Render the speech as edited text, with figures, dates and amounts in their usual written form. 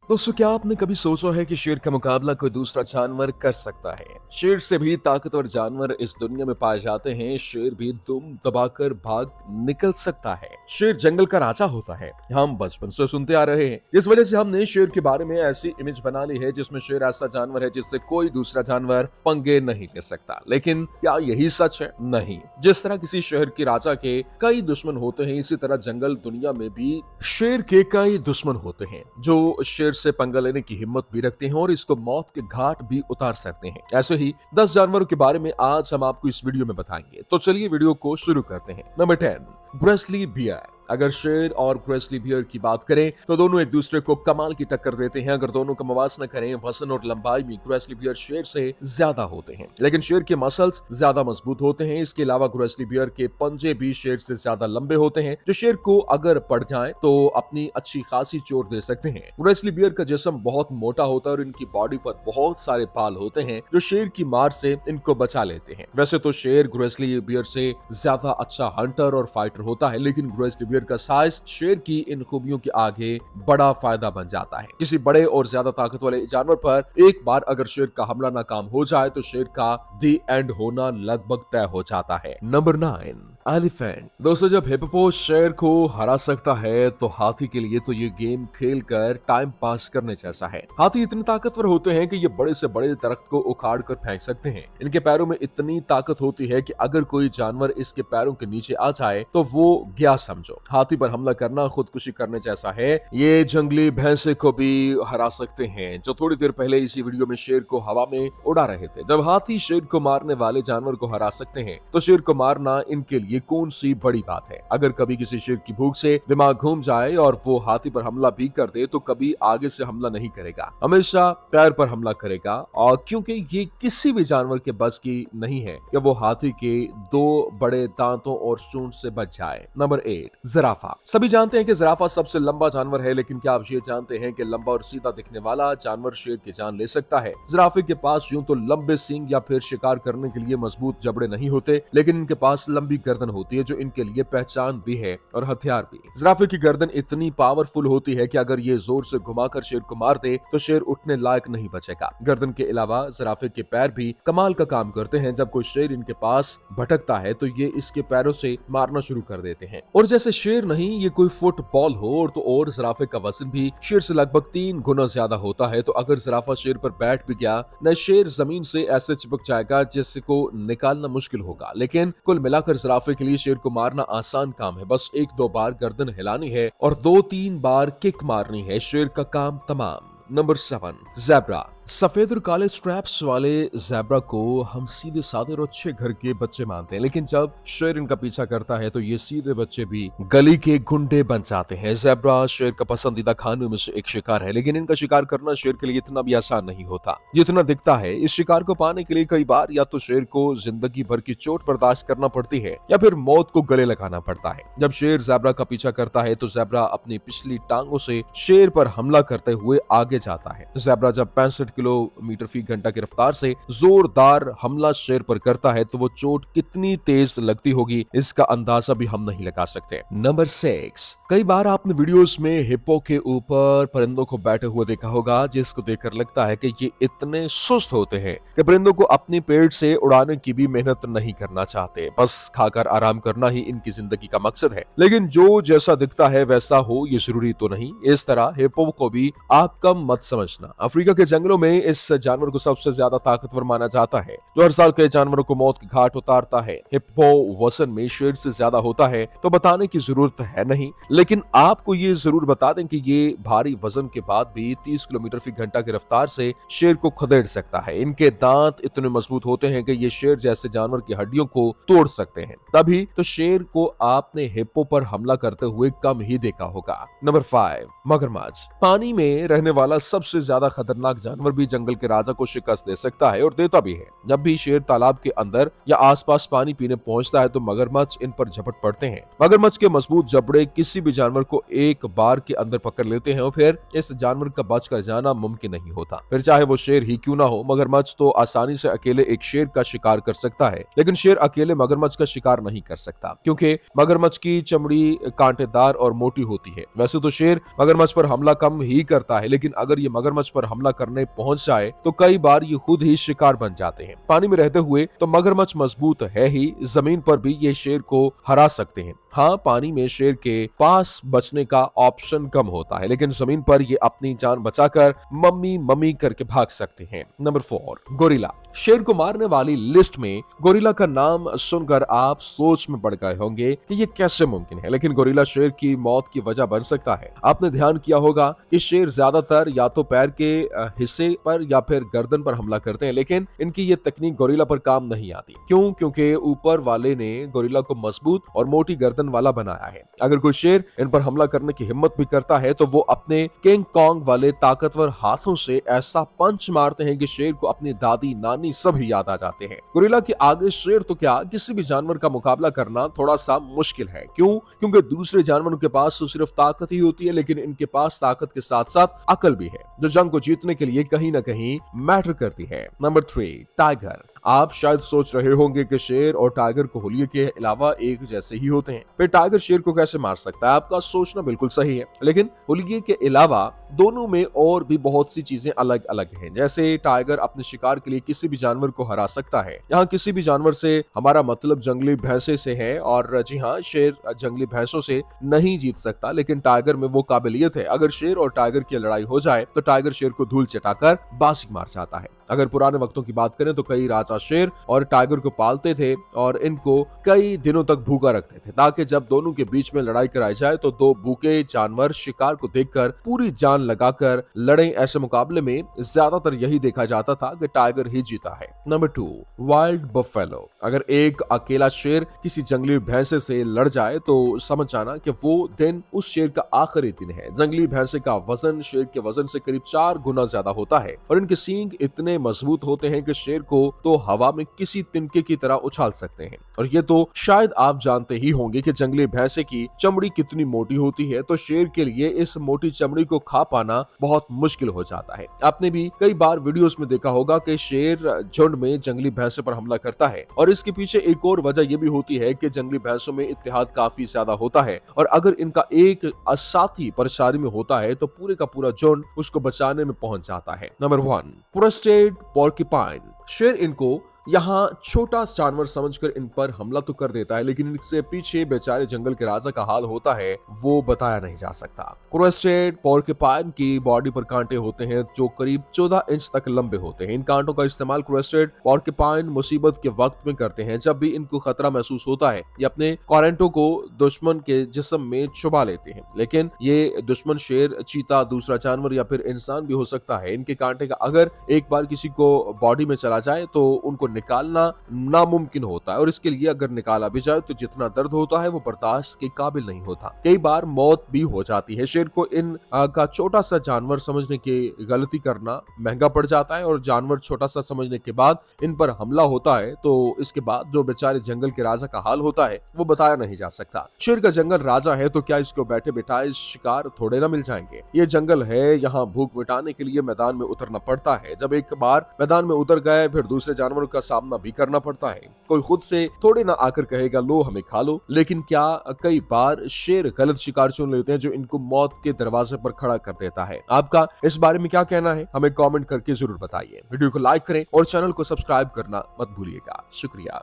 दोस्तों, क्या आपने कभी सोचा है कि शेर का मुकाबला कोई दूसरा जानवर कर सकता है? शेर से भी ताकतवर जानवर इस दुनिया में पाए जाते हैं। शेर भी दुम दबाकर भाग निकल सकता है। शेर जंगल का राजा होता है, हम बचपन से सुनते आ रहे हैं। इस वजह से हमने शेर के बारे में ऐसी इमेज बना ली है जिसमें शेर ऐसा जानवर है जिससे कोई दूसरा जानवर पंगे नहीं ले सकता। लेकिन क्या यही सच है? नहीं। जिस तरह किसी शहर के राजा के कई दुश्मन होते हैं, इसी तरह जंगल दुनिया में भी शेर के कई दुश्मन होते हैं जो शेर से पंगा लेने की हिम्मत भी रखते हैं और इसको मौत के घाट भी उतार सकते हैं। ऐसे ही 10 जानवरों के बारे में आज हम आपको इस वीडियो में बताएंगे। तो चलिए वीडियो को शुरू करते हैं। Number 10, grizzly bear. अगर शेर और ग्रिजली बियर की बात करें तो दोनों एक दूसरे को कमाल की टक्कर देते हैं। अगर दोनों का मुवाजना करें वजन और लंबाई में, ग्रिजली बियर शेर से ज्यादा होते हैं, लेकिन शेर के मसल्स ज्यादा मजबूत होते हैं। इसके अलावा ग्रिजली बियर के पंजे भी शेर से ज्यादा लंबे होते हैं, जो शेर को अगर पड़ जाए तो अपनी अच्छी खासी चोट दे सकते हैं। ग्रिजली बियर का जिस्म बहुत मोटा होता है और इनकी बॉडी पर बहुत सारे बाल होते हैं जो शेर की मार से इनको बचा लेते हैं। वैसे तो शेर ग्रिजली बियर से ज्यादा अच्छा हंटर और फाइटर होता है, लेकिन ग्रिजली बियर का साइज शेर की इन खूबियों के आगे बड़ा फायदा बन जाता है। किसी बड़े और ज्यादा ताकत वाले जानवर पर एक बार अगर शेर का हमला नाकाम हो जाए तो शेर का दी एंड होना लगभग तय हो जाता है। Number 9, elephant. दोस्तों, जब हिप्पो शेर को हरा सकता है तो हाथी के लिए तो ये गेम खेलकर टाइम पास करने जैसा है। हाथी इतने ताकतवर होते हैं कि ये बड़े से बड़े दरख्त को उखाड़ कर फेंक सकते हैं। इनके पैरों में इतनी ताकत होती है कि अगर कोई जानवर इसके पैरों के नीचे आ जाए तो वो गया समझो। हाथी पर हमला करना खुदकुशी करने जैसा है। ये जंगली भैंसे को भी हरा सकते हैं, जो थोड़ी देर पहले इसी वीडियो में शेर को हवा में उड़ा रहे थे। जब हाथी शेर को मारने वाले जानवर को हरा सकते हैं तो शेर को मारना इनके लिए कौन सी बड़ी बात है। अगर कभी किसी शेर की भूख से दिमाग घूम जाए और वो हाथी पर हमला भी कर दे तो कभी आगे से हमला नहीं करेगा, हमेशा पैर पर हमला करेगा। और क्योंकि ये किसी भी जानवर के बस की नहीं है कि वो हाथी के 2 बड़े दांतों और सूंड से बच जाए। नंबर 8, जिराफा। सभी जानते हैं कि जिराफा सबसे लंबा जानवर है, लेकिन क्या आप ये जानते हैं कि लंबा और सीधा दिखने वाला जानवर शेर की जान ले सकता है। जिराफे के पास यूं तो लंबे सींग या फिर शिकार करने के लिए मजबूत जबड़े नहीं होते, लेकिन इनके पास लंबी गर्दन होती है जो इनके लिए पहचान भी है और हथियार भी। जिराफे की गर्दन इतनी पावरफुल होती है कि अगर ये जोर से घुमाकर शेर को मार दे तो शेर उठने लायक नहीं बचेगा। गर्दन के अलावा जिराफे के पैर भी कमाल का काम करते हैं। जब कोई शेर इनके पास भटकता है तो ये इसके पैरों से मारना शुरू कर देते हैं। और जैसे शेर नहीं ये कोई फुटबॉल हो और जिराफे का वजन भी शेर से लगभग 3 गुना ज्यादा होता है। तो अगर जिराफा शेर पर बैठ भी गया न शेर जमीन से ऐसे चिपक जाएगा जिसको निकालना मुश्किल होगा। लेकिन कुल मिलाकर जिराफे के लिए शेर को मारना आसान काम है। बस 1-2 बार गर्दन हिलानी है और 2-3 बार किक मारनी है, शेर का काम तमाम। Number 7, zebra. सफेद और काले स्ट्रैप्स वाले ज़ेब्रा को हम सीधे साधे और अच्छे घर के बच्चे मानते हैं, लेकिन जब शेर इनका पीछा करता है तो ये सीधे बच्चे भी गली के गुंडे बन जाते हैं। ज़ेब्रा शेर का पसंदीदा खानों में से एक शिकार है, लेकिन इनका शिकार करना शेर के लिए इतना भी आसान नहीं होता जितना दिखता है। इस शिकार को पाने के लिए कई बार या तो शेर को जिंदगी भर की चोट बर्दाश्त करना पड़ती है या फिर मौत को गले लगाना पड़ता है। जब शेर ज़ेब्रा का पीछा करता है तो ज़ेब्रा अपनी पिछली टांगों से शेर पर हमला करते हुए आगे जाता है। ज़ेब्रा जब 65 किलोमीटर फी घंटा की रफ्तार से जोरदार हमला शेर पर करता है तो वो चोट कितनी तेज लगती होगी इसका अंदाजा भी हम नहीं लगा सकते। नंबर 6, कई बार आपने वीडियोस में हिप्पो के ऊपर परिंदों को बैठे हुए देखा होगा, जिसको देखकर लगता है कि ये इतने सुस्त होते हैं कि परिंदों को अपने पेट से उड़ाने की भी मेहनत नहीं करना चाहते, बस खाकर आराम करना ही इनकी जिंदगी का मकसद है। लेकिन जो जैसा दिखता है वैसा हो ये जरूरी तो नहीं। इस तरह हिप्पो को भी आप कम मत समझना। अफ्रीका के जंगलों में इस जानवर को सबसे ज्यादा ताकतवर माना जाता है, जो हर साल कई जानवरों को मौत के घाट उतारता है। हिप्पो वजन में शेर से ज्यादा होता है तो बताने की जरूरत है नहीं, लेकिन आपको ये जरूर बता दें कि ये भारी वजन के बाद भी 30 किलोमीटर फी घंटा की रफ्तार से शेर को खदेड़ सकता है। इनके दांत इतने मजबूत होते हैं कि ये शेर जैसे जानवर की हड्डियों को तोड़ सकते हैं। तभी तो शेर को आपने हिप्पो पर हमला करते हुए कम ही देखा होगा। नंबर 5, मगरमच्छ। पानी में रहने वाला सबसे ज्यादा खतरनाक जानवर भी जंगल के राजा को शिकस्त दे सकता है और देता भी है। जब भी शेर तालाब के अंदर या आसपास पानी पीने पहुंचता है तो मगरमच्छ इन पर झपट पड़ते हैं। मगरमच्छ के मजबूत जबड़े किसी भी जानवर को एक बार के अंदर पकड़ लेते हैं और फिर इस जानवर का बचकर जाना मुमकिन नहीं होता। फिर चाहे वो शेर ही क्यों ना हो, मगरमच्छ तो आसानी से अकेले एक शेर का शिकार कर सकता है, लेकिन शेर अकेले मगरमच्छ का शिकार नहीं कर सकता क्योंकि मगरमच्छ की चमड़ी कांटेदार और मोटी होती है। वैसे तो शेर मगरमच्छ पर हमला कम ही करता है, लेकिन अगर ये मगरमच्छ पर हमला करने पहुंच जाए तो कई बार ये खुद ही शिकार बन जाते हैं। पानी में रहते हुए तो मगरमच्छ मजबूत है ही, जमीन पर भी ये शेर को हरा सकते हैं। हाँ, पानी में शेर के पास बचने का ऑप्शन कम होता है, लेकिन जमीन पर ये अपनी जान बचाकर मम्मी मम्मी करके भाग सकते हैं। Number 4, gorilla. शेर को मारने वाली लिस्ट में गोरिल्ला का नाम सुनकर आप सोच में पड़ गए होंगे कि ये कैसे मुमकिन है, लेकिन गोरिल्ला शेर की मौत की वजह बन सकता है। आपने ध्यान किया होगा कि शेर ज्यादातर या तो पैर के हिस्से पर या फिर गर्दन पर हमला करते हैं, लेकिन इनकी ये तकनीक गोरिल्ला पर काम नहीं आती। क्यों? क्योंकि ऊपर वाले ने गोरिल्ला को मजबूत और मोटी गर्दन वाला बनाया है। अगर कोई शेर इन पर हमला करने की हिम्मत भी करता है तो वो अपने किंग कॉन्ग वाले ताकतवर हाथों से ऐसा पंच मारते हैं कि शेर को अपनी दादी नानी सभी याद आ जाते हैं। गोरिल्ला के आगे शेर तो क्या, किसी भी जानवर का मुकाबला करना थोड़ा सा मुश्किल है। क्यों? क्योंकि दूसरे जानवरों के पास तो सिर्फ ताकत ही होती है, लेकिन इनके पास ताकत के साथ साथ अकल भी है, जो जंग को जीतने के लिए कहीं ना कहीं मैटर करती है। Number 3, tiger. आप शायद सोच रहे होंगे कि शेर और टाइगर को हुलिये के अलावा एक जैसे ही होते हैं, फिर टाइगर शेर को कैसे मार सकता है? आपका सोचना बिल्कुल सही है, लेकिन हुलिये के अलावा दोनों में और भी बहुत सी चीजें अलग अलग हैं। जैसे टाइगर अपने शिकार के लिए किसी भी जानवर को हरा सकता है। यहाँ किसी भी जानवर से हमारा मतलब जंगली भैंसे से है, और जी हाँ, शेर जंगली भैंसों से नहीं जीत सकता, लेकिन टाइगर में वो काबिलियत है। अगर शेर और टाइगर की लड़ाई हो जाए तो टाइगर शेर को धूल चटाकर बाजी मार जाता है। अगर पुराने वक्तों की बात करें तो कई राजा शेर और टाइगर को पालते थे और इनको कई दिनों तक भूखा रखते थे, ताकि जब दोनों के बीच में लड़ाई कराई जाए तो दो भूखे जानवर शिकार को देखकर पूरी जान लगाकर लड़े। ऐसे मुकाबले में ज्यादातर यही देखा जाता था कि टाइगर ही जीता है। Number 2, wild buffalo. अगर एक अकेला शेर किसी जंगली भैंसे से लड़ जाए तो समझ जाना कि वो दिन उस शेर का आखिरी दिन है। जंगली भैंसे का वजन शेर के वजन से करीब 4 गुना ज्यादा होता है और इनके सींग इतने मजबूत होते हैं कि शेर को तो हवा में किसी तिनके की तरह उछाल सकते हैं। और ये तो शायद आप जानते ही होंगे कि जंगली भैंसे की चमड़ी कितनी मोटी होती है, तो शेर के लिए इस मोटी चमड़ी को खा पाना बहुत मुश्किल हो जाता है। आपने भी कई बार वीडियोस में देखा होगा कि शेर झुंड में जंगली भैंसे पर हमला करता है, और इसके पीछे एक और वजह यह भी होती है कि जंगली भैंसों में इत्तेहाद काफी ज्यादा होता है, और अगर इनका एक साथी परेशानी में होता है तो पूरे का पूरा झुंड उसको बचाने में पहुंच जाता है। Number 1, crested porcupine. शेर इनको यहाँ छोटा जानवर समझकर इन पर हमला तो कर देता है, लेकिन इनसे पीछे बेचारे जंगल के राजा का हाल होता है वो बताया नहीं जा सकता। क्रेस्टेड पोर्क्यूपाइन की बॉडी पर कांटे होते हैं जो करीब 14 इंच तक लंबे होते हैं। इन कांटों का इस्तेमाल क्रेस्टेड पोर्क्यूपाइन मुसीबत के वक्त में करते हैं। जब भी इनको खतरा महसूस होता है ये अपने कॉरेंटो को दुश्मन के जिस्म में छुपा लेते हैं, लेकिन ये दुश्मन शेर, चीता, दूसरा जानवर या फिर इंसान भी हो सकता है। इनके कांटे का अगर एक बार किसी को बॉडी में चला जाए तो उनको निकालना नामुमकिन होता है, और इसके लिए अगर निकाला भी जाए तो जितना दर्द होता है वो बर्दाश्त के काबिल नहीं होता। कई बार मौत भी हो जाती है। शेर को इन का छोटा सा जानवर समझने की गलती करना महंगा पड़ जाता है, और जानवर छोटा सा समझने के बाद इन पर हमला होता है तो इसके बाद जो बेचारे जंगल के राजा का हाल होता है वो बताया नहीं जा सकता। शेर का जंगल राजा है तो क्या इसको बैठे बिठाए शिकार थोड़े ना मिल जाएंगे? ये जंगल है, यहाँ भूख मिटाने के लिए मैदान में उतरना पड़ता है। जब एक बार मैदान में उतर गए फिर दूसरे जानवरों का सामना भी करना पड़ता है। कोई खुद से थोड़े ना आकर कहेगा लो हमें खा लो, लेकिन क्या कई बार शेर गलत शिकार चुन लेते हैं जो इनको मौत के दरवाजे पर खड़ा कर देता है। आपका इस बारे में क्या कहना है हमें कमेंट करके जरूर बताइए। वीडियो को लाइक करें और चैनल को सब्सक्राइब करना मत भूलिएगा। शुक्रिया।